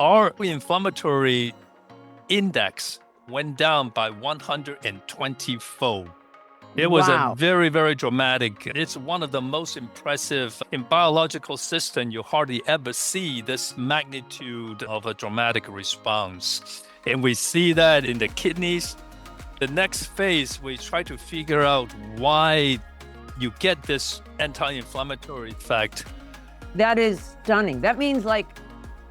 our inflammatory index went down by 120-fold. It was a Wow. very, very dramatic. It's one of the most impressive in biological system. You hardly ever see this magnitude of a dramatic response. And we see that in the kidneys. The next phase, we try to figure out why you get this anti-inflammatory effect. That is stunning. That means like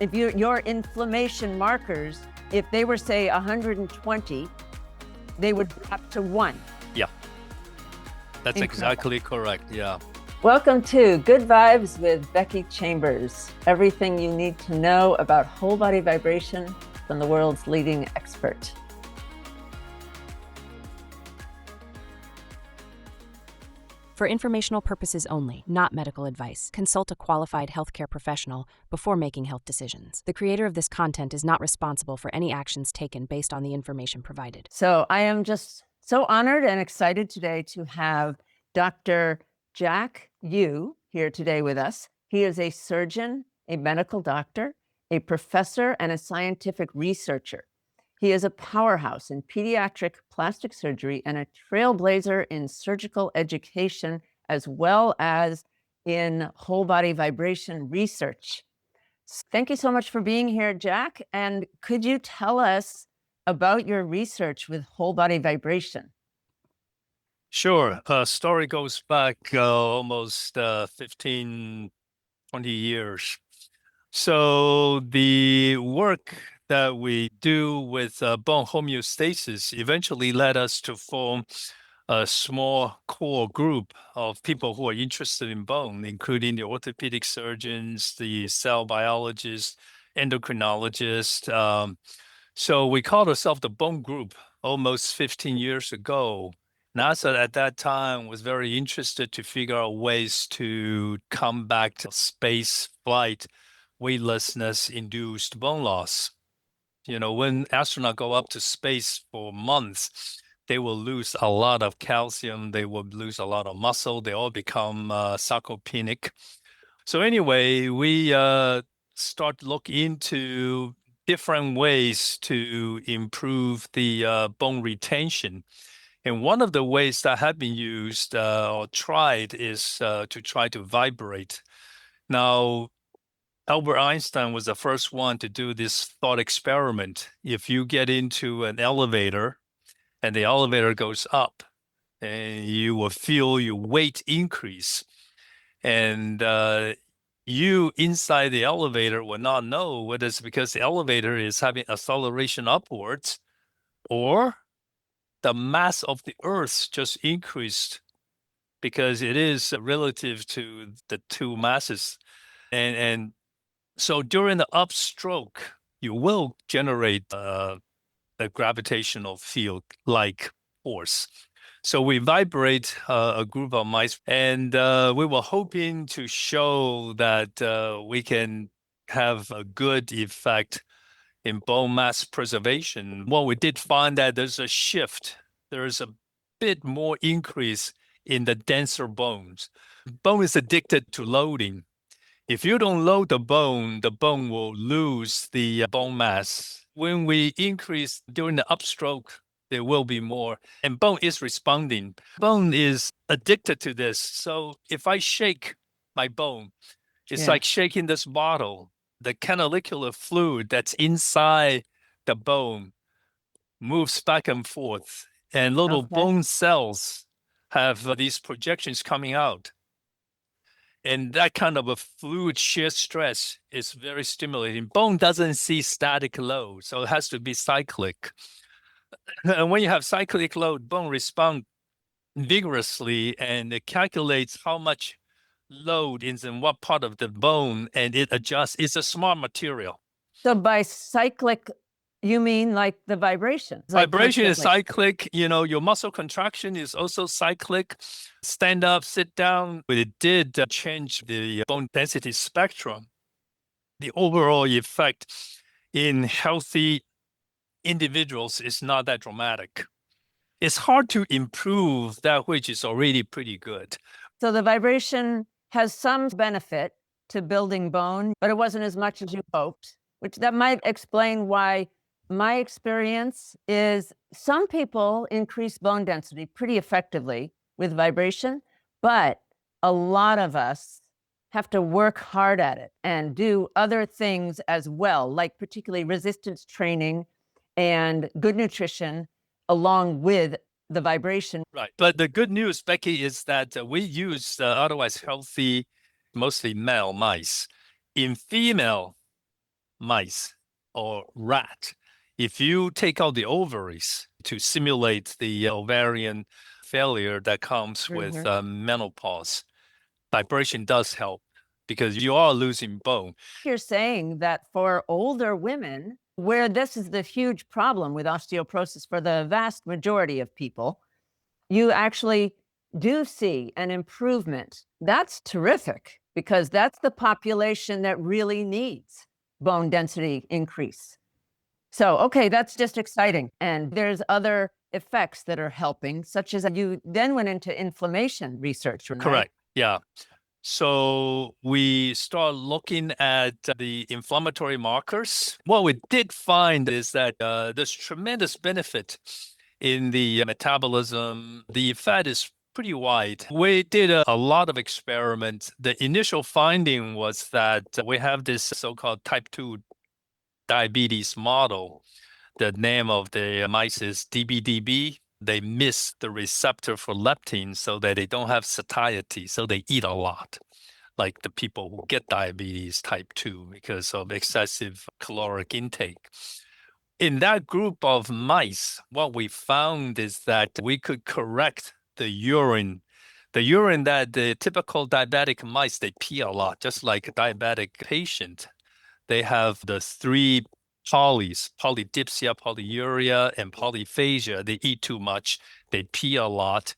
if your inflammation markers, if they were say 120, they would drop to 1. Yeah. That's exactly correct. Yeah. Welcome to Good Vibes with Becky Chambers. Everything you need to know about whole body vibration from the world's leading expert. For informational purposes only, not medical advice. Consult a qualified healthcare professional before making health decisions. The creator of this content is not responsible for any actions taken based on the information provided. So I am just so honored and excited today to have Dr. Jack Yu here today with us. He is a surgeon, a medical doctor, a professor, and a scientific researcher. He is a powerhouse in pediatric plastic surgery and a trailblazer in surgical education, as well as in whole body vibration research. Thank you so much for being here, Jack. And could you tell us about your research with whole body vibration? Sure. Story goes back almost 15, 20 years. So the work that we do with bone homeostasis eventually led us to form a small core group of people who are interested in bone, including the orthopedic surgeons, the cell biologists, endocrinologists. So we called ourselves the Bone Group almost 15 years ago. NASA at that time was very interested to figure out ways to combat space flight weightlessness-induced bone loss. You know, when astronauts go up to space for months, they will lose a lot of calcium, they will lose a lot of muscle, they all become sarcopenic. So anyway, we start looking into different ways to improve the bone retention. And one of the ways that have been used or tried is to try to vibrate. Now, Albert Einstein was the first one to do this thought experiment. If you get into an elevator and the elevator goes up, and you will feel your weight increase. And you inside the elevator will not know whether it's because the elevator is having acceleration upwards or the mass of the Earth just increased because it is relative to the two masses. And so during the upstroke, you will generate a gravitational field like force. So we vibrate a group of mice, and we were hoping to show that we can have a good effect in bone mass preservation. Well, we did find that there's a shift. There's a bit more increase in the denser bones. Bone is addicted to loading. If you don't load the bone will lose the bone mass. When we increase during the upstroke, there will be more. And bone is responding. Bone is addicted to this. So if I shake my bone, it's like shaking this bottle. The canalicular fluid that's inside the bone moves back and forth. And little bone cells have these projections coming out. And that kind of a fluid shear stress is very stimulating. Bone doesn't see static load, so it has to be cyclic. And when you have cyclic load, bone responds vigorously, and it calculates how much load is in what part of the bone, and it adjusts. It's a smart material. So by cyclic, you mean like the vibration? Vibration is cyclic. You know, your muscle contraction is also cyclic. Stand up, sit down. But it did change the bone density spectrum. The overall effect in healthy individuals is not that dramatic. It's hard to improve that which is already pretty good. So the vibration has some benefit to building bone, but it wasn't as much as you hoped. which that might explain why my experience is some people increase bone density pretty effectively with vibration, but a lot of us have to work hard at it and do other things as well, like particularly resistance training and good nutrition along with the vibration. Right. But the good news, Becky, is that we use otherwise healthy, mostly male mice. In female mice or rat, if you take out the ovaries to simulate the ovarian failure that comes with menopause, vibration does help because you are losing bone. You're saying that for older women, where this is the huge problem with osteoporosis for the vast majority of people, you actually do see an improvement. That's terrific because that's the population that really needs bone density increase. So, okay, that's just exciting. And there's other effects that are helping, such as you then went into inflammation research, right? Correct. Yeah. So we start looking at the inflammatory markers. What we did find is that there's tremendous benefit in the metabolism. The effect is pretty wide. We did a lot of experiments. The initial finding was that we have this so-called type 2 diabetes model. The name of the mice is DBDB. They miss the receptor for leptin so that they don't have satiety, so they eat a lot, like the people who get diabetes type 2 because of excessive caloric intake. In that group of mice, what we found is that we could correct the urine. The urine that the typical diabetic mice, they pee a lot, just like a diabetic patient. They have the three polys, polydipsia, polyuria, and polyphagia. They eat too much, they pee a lot,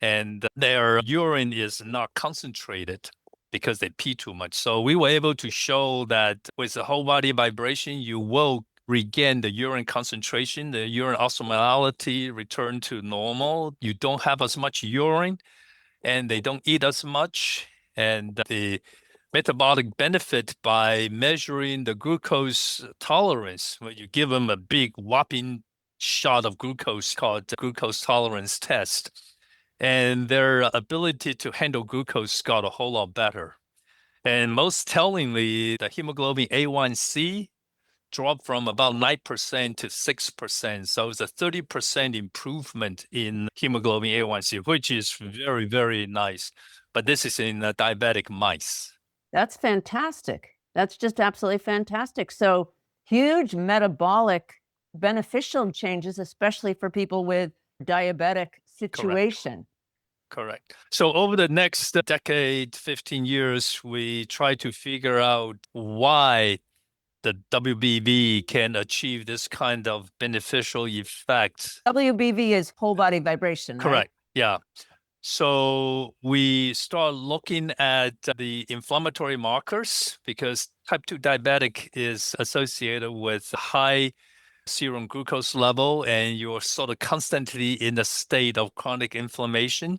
and their urine is not concentrated because they pee too much. So we were able to show that with the whole body vibration, you will regain the urine concentration, the urine osmolality return to normal. You don't have as much urine, and they don't eat as much. And the metabolic benefit by measuring the glucose tolerance, when you give them a big whopping shot of glucose called the glucose tolerance test, and their ability to handle glucose got a whole lot better. And most tellingly, the hemoglobin A1C dropped from about 9% to 6%. So it's a 30% improvement in hemoglobin A1C, which is very, very nice. But this is in diabetic mice. That's fantastic. That's just absolutely fantastic. So huge metabolic beneficial changes, especially for people with diabetic situation. Correct. So over the next decade, 15 years, we try to figure out why the WBV can achieve this kind of beneficial effect. WBV is whole body vibration, right? Correct. Yeah. So we start looking at the inflammatory markers because type 2 diabetic is associated with high serum glucose level, and you're sort of constantly in a state of chronic inflammation.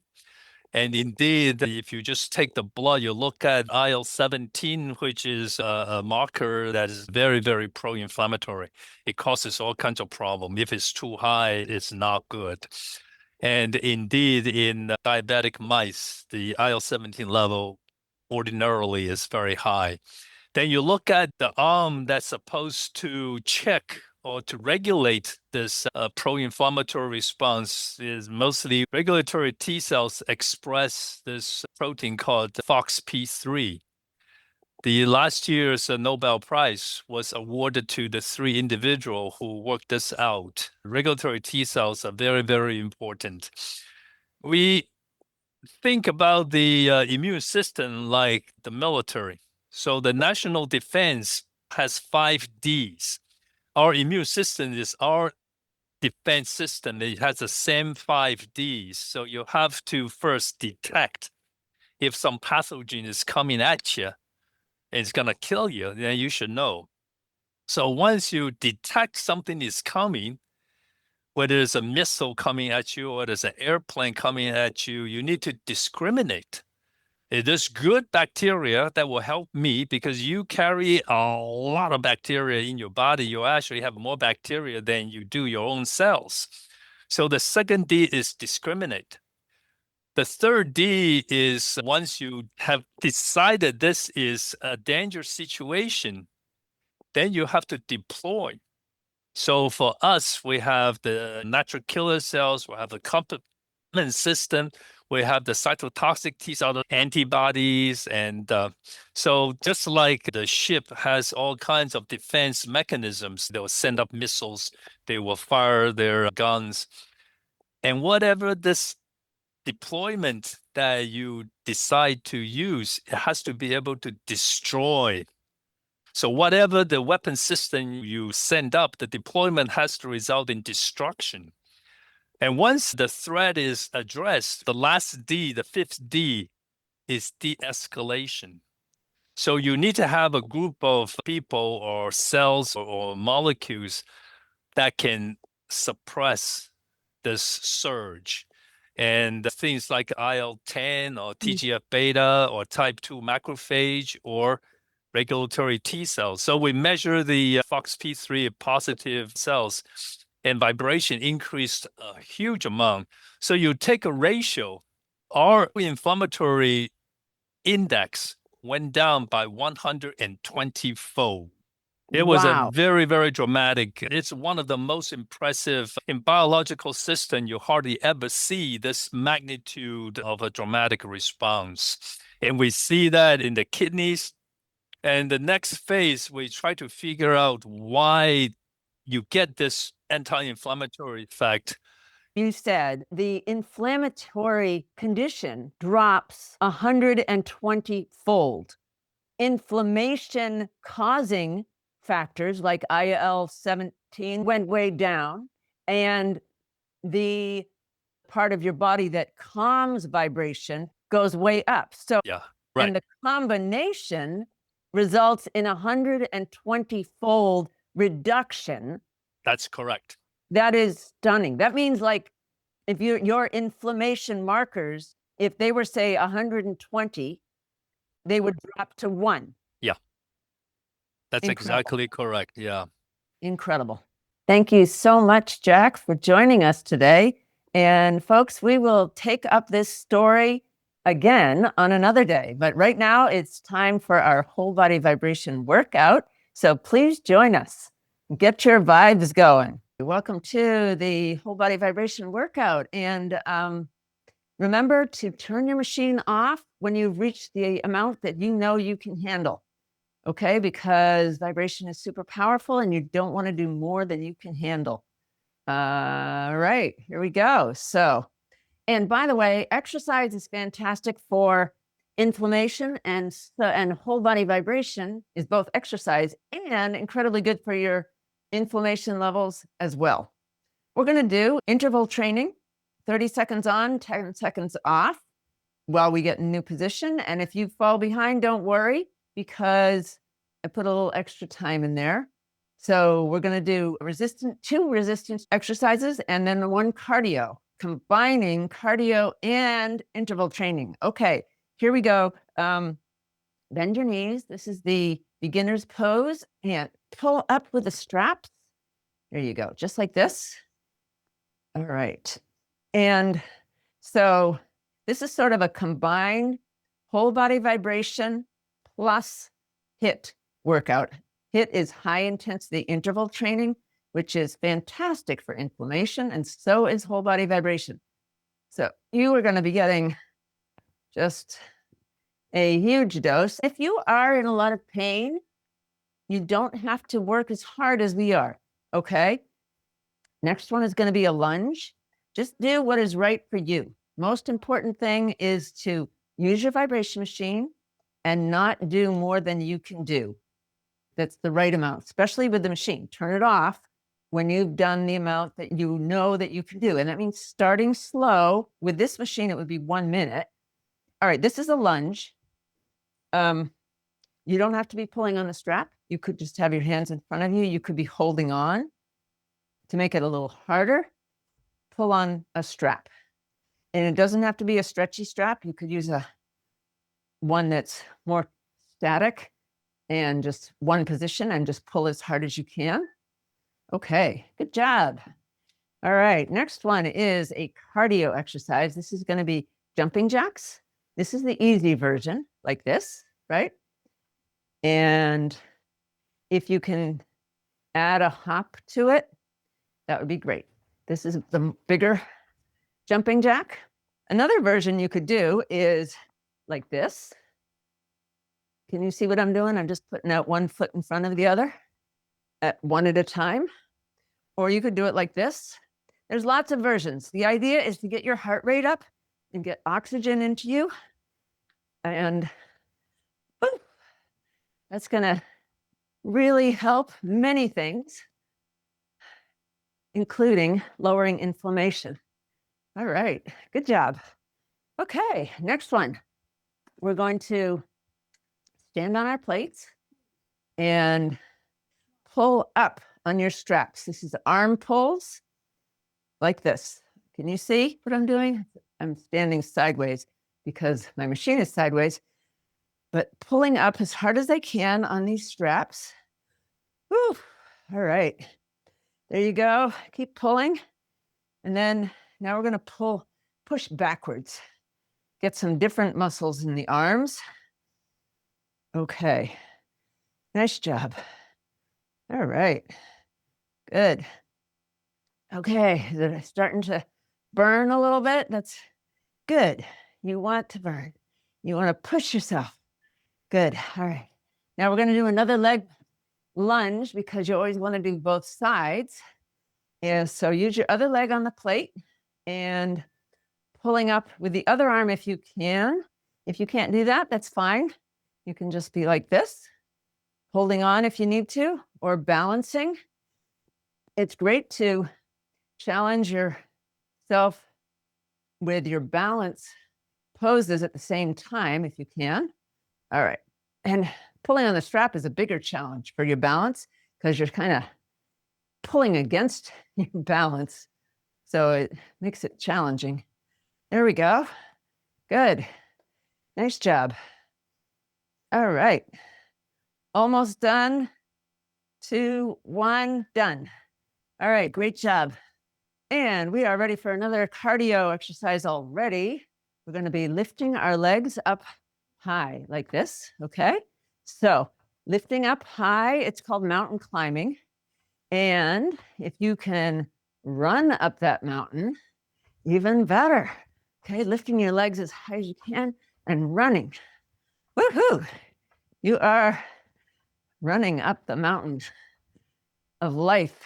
And indeed, if you just take the blood, you look at IL-17, which is a marker that is very, very pro-inflammatory. It causes all kinds of problems. If it's too high, it's not good. And indeed, in diabetic mice, the IL-17 level ordinarily is very high. Then you look at the arm that's supposed to check or to regulate this pro-inflammatory response is mostly regulatory T cells express this protein called FOXP3. The last year's Nobel Prize was awarded to the three individuals who worked this out. Regulatory T cells are very, very important. We think about the immune system like the military. So the national defense has 5 Ds. Our immune system is our defense system. It has the same 5 Ds. So you have to first detect if some pathogen is coming at you and it's going to kill you, then you should know. So once you detect something is coming, whether it's a missile coming at you or there's an airplane coming at you, you need to discriminate. It is good bacteria that will help me because you carry a lot of bacteria in your body. You actually have more bacteria than you do your own cells. So the second D is discriminate. The third D is once you have decided this is a dangerous situation, then you have to deploy. So for us, we have the natural killer cells, we have the complement system, we have the cytotoxic T cell antibodies. And so just like the ship has all kinds of defense mechanisms, they'll send up missiles, they will fire their guns. And whatever this deployment that you decide to use, it has to be able to destroy. So whatever the weapon system you send up, the deployment has to result in destruction. And once the threat is addressed, the last D, the fifth D, is de-escalation. So you need to have a group of people or cells or molecules that can suppress this surge. And things like IL-10 or TGF-beta or type 2 macrophage or regulatory T cells. So we measure the FOXP3 positive cells, and vibration increased a huge amount. So you take a ratio, our inflammatory index went down by 120-fold. It was a Wow. very, very dramatic. It's one of the most impressive in biological system. You hardly ever see this magnitude of a dramatic response. And we see that in the kidneys. And the next phase, we try to figure out why you get this anti-inflammatory effect. You said the inflammatory condition drops 120-fold. Inflammation causing factors like IL-17 went way down, and the part of your body that calms vibration goes way up. So, Yeah, right. and the combination results in 120-fold reduction. That's correct. That is stunning. That means, like, if your inflammation markers, if they were, say, 120, they would drop to 1. Yeah, that's Incredible. exactly correct. Yeah. Incredible. Thank you so much, Jack, for joining us today. And folks, we will take up this story again on another day. But right now, it's time for our whole body vibration workout. So please join us. Get your vibes going. Welcome to the whole body vibration workout. And remember to turn your machine off when you've reached the amount that you know you can handle. Okay, because vibration is super powerful and you don't want to do more than you can handle. All right, here we go. So, and by the way, exercise is fantastic for inflammation, and whole body vibration is both exercise and incredibly good for your inflammation levels as well. We're going to do interval training, 30 seconds on, 10 seconds off while we get in a new position. And if you fall behind, don't worry, because I put a little extra time in there. So we're going to do two resistance exercises and then one cardio, combining cardio and interval training. Okay, here we go. Bend your knees. This is the beginner's pose, and pull up with the straps. There you go, just like this. All right. And so this is sort of a combined whole body vibration plus HIIT workout. HIIT is high intensity interval training, which is fantastic for inflammation, and so is whole body vibration. So you are going to be getting just a huge dose. If you are in a lot of pain, you don't have to work as hard as we are, okay? Next one is going to be a lunge. Just do what is right for you. Most important thing is to use your vibration machine and not do more than you can do. That's the right amount, especially with the machine. Turn it off when you've done the amount that you know that you can do. And that means starting slow. With this machine, it would be 1 minute. All right, this is a lunge. You don't have to be pulling on the strap. You could just have your hands in front of you. You could be holding on. To make it a little harder, pull on a strap. And it doesn't have to be a stretchy strap. You could use a one that's more static and just one position and just pull as hard as you can. Okay, good job. All right, next one is a cardio exercise. This is going to be jumping jacks. This is the easy version, like this, right? And if you can add a hop to it, that would be great. This is the bigger jumping jack. Another version you could do is like this. Can you see what I'm doing? I'm just putting out one foot in front of the other at one at a time. Or you could do it like this. There's lots of versions. The idea is to get your heart rate up and get oxygen into you. And woo, that's going to really help many things, including lowering inflammation. All right, good job. Okay, next one. We're going to stand on our plates and pull up on your straps. This is arm pulls like this. Can you see what I'm doing? I'm standing sideways because my machine is sideways, but pulling up as hard as I can on these straps. Whew. All right, there you go. Keep pulling. And then now we're going to push backwards. Get some different muscles in the arms. Okay, nice job. All right, good. Okay, they're starting to burn a little bit. That's good. You want to burn. You want to push yourself. Good. All right. Now we're going to do another leg lunge because you always want to do both sides. And so use your other leg on the plate and pulling up with the other arm if you can. If you can't do that, that's fine. You can just be like this, holding on if you need to, or balancing. It's great to challenge yourself with your balance poses at the same time if you can. All right. And pulling on the strap is a bigger challenge for your balance because you're kind of pulling against your balance. So it makes it challenging. There we go. Good. Nice job. All right. Almost done. 2, 1, done. All right, great job. And we are ready for another cardio exercise already. We're going to be lifting our legs up high like this, okay? So lifting up high, it's called mountain climbing. And if you can run up that mountain, even better. Okay, lifting your legs as high as you can and running. Woohoo! You are running up the mountain of life,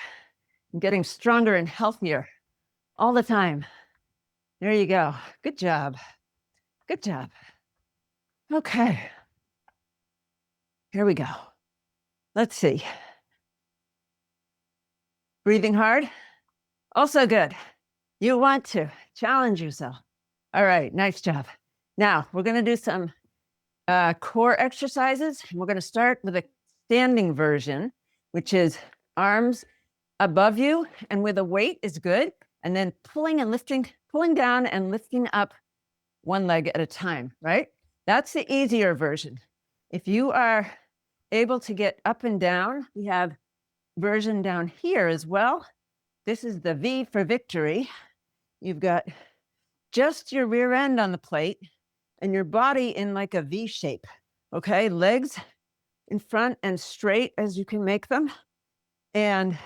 getting stronger and healthier all the time. There you go. Good job. Good job. Okay. Here we go. Let's see. Breathing hard. Also good. You want to challenge yourself. All right. Nice job. Now we're going to do some core exercises. We're going to start with a standing version, which is arms above you and with a weight is good. And then pulling and lifting, pulling down and lifting up one leg at a time, right? That's the easier version. If you are able to get up and down, we have version down here as well. This is the V for victory. You've got just your rear end on the plate and your body in like a V shape, okay? Legs in front and straight as you can make them. And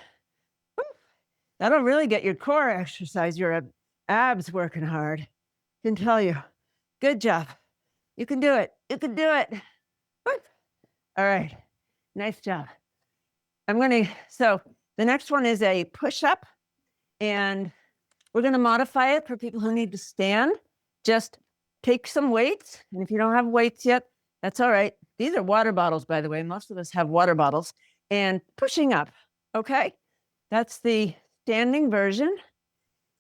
that'll really get your core exercise, your abs working hard. I can tell you. Good job. You can do it. You can do it. Woo. All right. Nice job. So the next one is a push-up. And we're going to modify it for people who need to stand. Just take some weights. And if you don't have weights yet, that's all right. These are water bottles, by the way. Most of us have water bottles. And pushing up, okay? That's the standing version.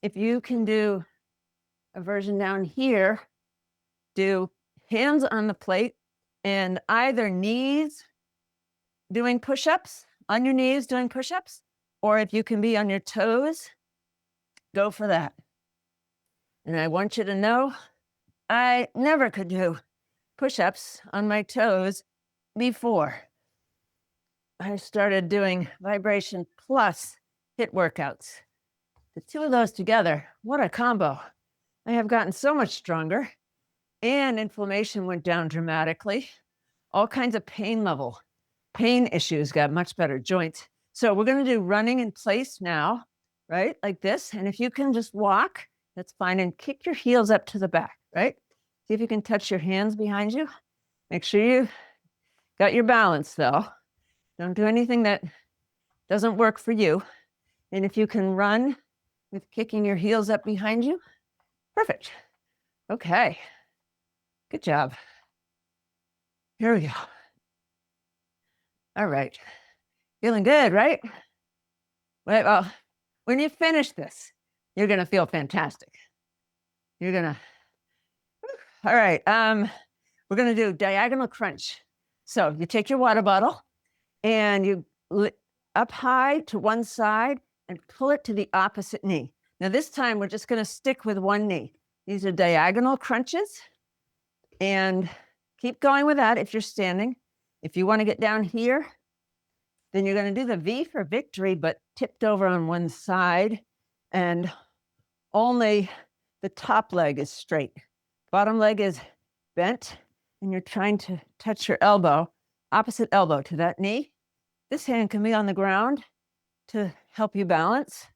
If you can do a version down here, do hands on the plate and either knees doing push-ups, on your knees doing push-ups, or if you can be on your toes, go for that. And I want you to know, I never could do push-ups on my toes before I started doing vibration plus HIIT workouts. The two of those together, what a combo. I have gotten so much stronger, and inflammation went down dramatically. All kinds of pain issues got much better, joints. So we're going to do running in place now, right? Like this. And if you can just walk, that's fine. And kick your heels up to the back, right? See if you can touch your hands behind you. Make sure you got your balance though. Don't do anything that doesn't work for you. And if you can run with kicking your heels up behind you, perfect. Okay, good job. Here we go. All right, feeling good, right? Well, when you finish this, you're gonna feel fantastic. You're gonna, all right, we're gonna do diagonal crunch. So you take your water bottle and you up high to one side and pull it to the opposite knee. Now this time we're just gonna stick with one knee. These are diagonal crunches, and keep going with that if you're standing. If you wanna get down here, then you're gonna do the V for victory, but tipped over on one side, and only the top leg is straight. Bottom leg is bent, and you're trying to touch your elbow, opposite elbow to that knee. This hand can be on the ground to help you balance.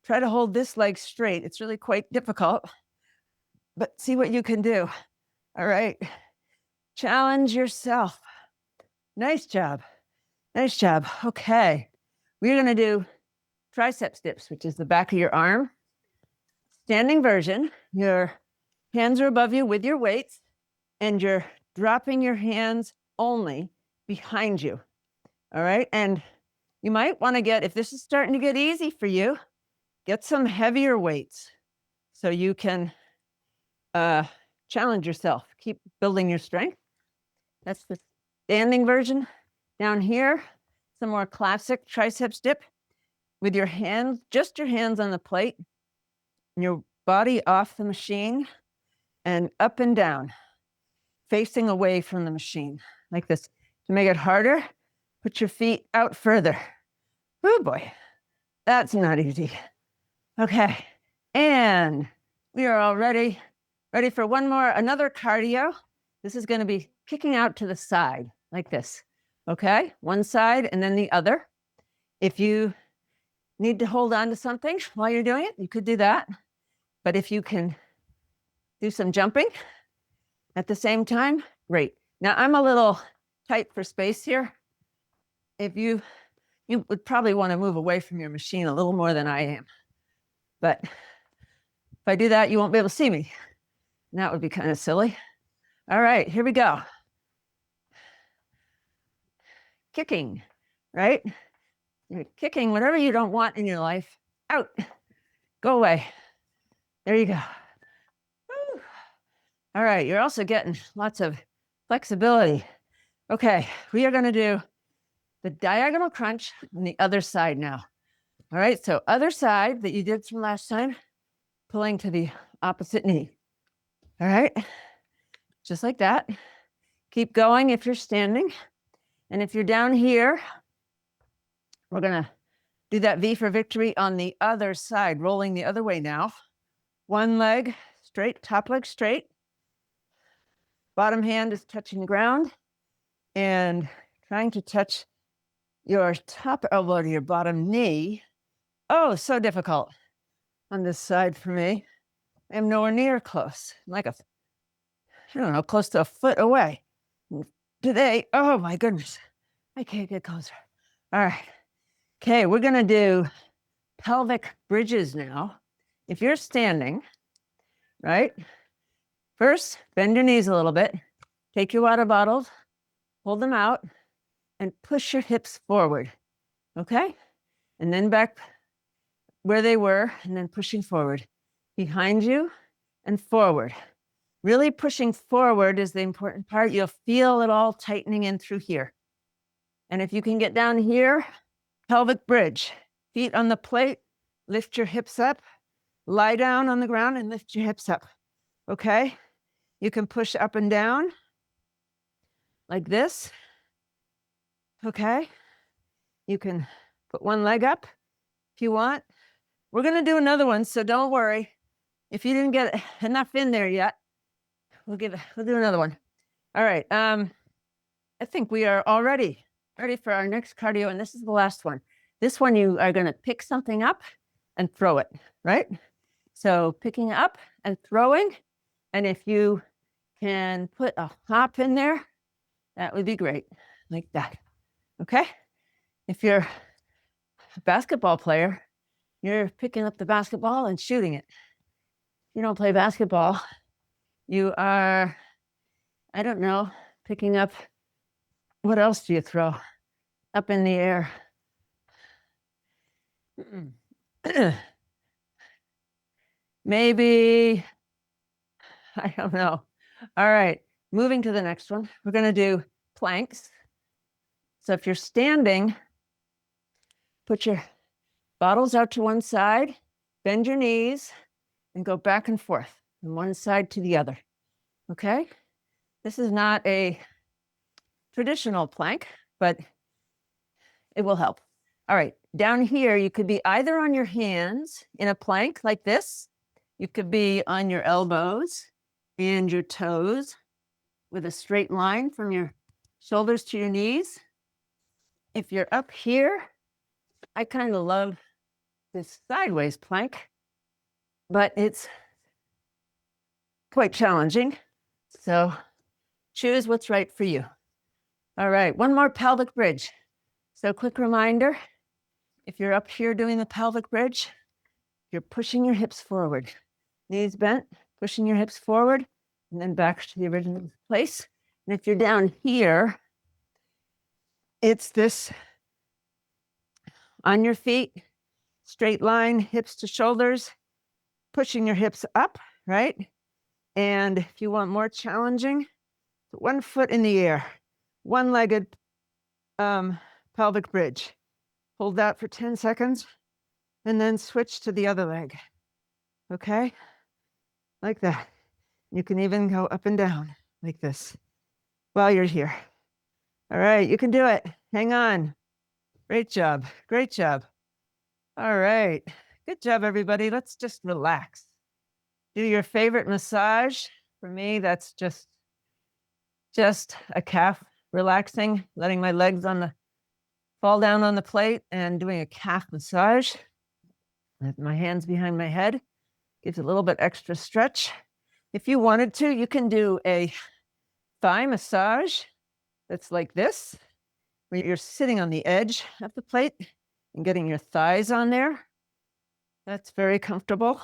Try to hold this leg straight. It's really quite difficult, but see what you can do. All right. Challenge yourself. Nice job. Nice job. Okay. We're going to do tricep dips, which is the back of your arm. Standing version. Your hands are above you with your weights, and you're dropping your hands only behind you. All right. And you might want to get, if this is starting to get easy for you, get some heavier weights so you can challenge yourself. Keep building your strength. That's the standing version. Down here, some more classic triceps dip with your hands, just your hands on the plate, and your body off the machine, and up and down, facing away from the machine, like this. To make it harder, put your feet out further. Oh boy, that's not easy. Okay, and we are all ready for another cardio. This is going to be kicking out to the side, like this. Okay, one side and then the other. If you need to hold on to something while you're doing it, you could do that. But if you can do some jumping at the same time, great. Now I'm a little tight for space here. If you would probably want to move away from your machine a little more than I am. But if I do that, you won't be able to see me. And that would be kind of silly. All right, here we go. Kicking, right? You're kicking whatever you don't want in your life out. Go away. There you go. Woo. All right, you're also getting lots of flexibility. Okay, we are going to do the diagonal crunch on the other side now. All right, so other side that you did from last time, pulling to the opposite knee. All right, just like that. Keep going if you're standing. And if you're down here, we're gonna do that V for victory on the other side, rolling the other way now. One leg straight, top leg straight. Bottom hand is touching the ground and trying to touch your top elbow to your bottom knee. Oh, so difficult on this side for me. I am nowhere near close. I'm like close to a foot away. Today, oh my goodness, I can't get closer. All right. Okay, we're gonna do pelvic bridges now. If you're standing, right? First, bend your knees a little bit. Take your water bottles, hold them out, and push your hips forward, okay? And then back where they were, and then pushing forward. Behind you and forward. Really pushing forward is the important part. You'll feel it all tightening in through here. And if you can get down here, pelvic bridge. Feet on the plate, lift your hips up, lie down on the ground and lift your hips up, okay? You can push up and down like this. Okay. You can put one leg up if you want. We're going to do another one, so don't worry. If you didn't get enough in there yet, we'll do another one. All right. I think we are already ready for our next cardio, and this is the last one. This one, you are going to pick something up and throw it, right? So picking up and throwing, and if you can put a hop in there, that would be great, like that, okay? If you're a basketball player, you're picking up the basketball and shooting it. If you don't play basketball, you are, I don't know, picking up, what else do you throw up in the air? Maybe, I don't know. All right, moving to the next one. We're going to do planks. So if you're standing, put your bottles out to one side, bend your knees, and go back and forth from one side to the other. Okay? This is not a traditional plank, but it will help. All right, down here, you could be either on your hands in a plank like this. You could be on your elbows and your toes with a straight line from your shoulders to your knees. If you're up here, I kind of love this sideways plank, but it's quite challenging. So choose what's right for you. All right, one more pelvic bridge. So quick reminder, if you're up here doing the pelvic bridge, you're pushing your hips forward. Knees bent, pushing your hips forward, and then back to the original place. And if you're down here, it's this on your feet, straight line, hips to shoulders, pushing your hips up, right? And if you want more challenging, 1 foot in the air, one-legged pelvic bridge. Hold that for 10 seconds and then switch to the other leg. Okay? Like that. You can even go up and down like this while you're here. All right, you can do it. Hang on. Great job. Great job. All right. Good job, everybody. Let's just relax. Do your favorite massage. For me, that's just a calf relaxing, letting my legs fall down on the plate and doing a calf massage. With my hands behind my head. Gives a little bit extra stretch. If you wanted to, you can do a thigh massage that's like this, where you're sitting on the edge of the plate and getting your thighs on there. That's very comfortable.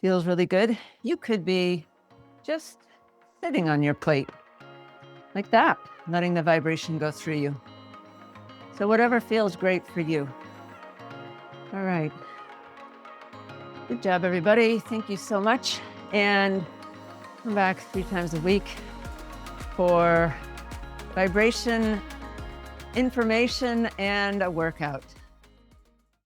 Feels really good. You could be just sitting on your plate like that, letting the vibration go through you. So whatever feels great for you. All right. Good job, everybody. Thank you so much. And come back 3 times a week for vibration, information, and a workout.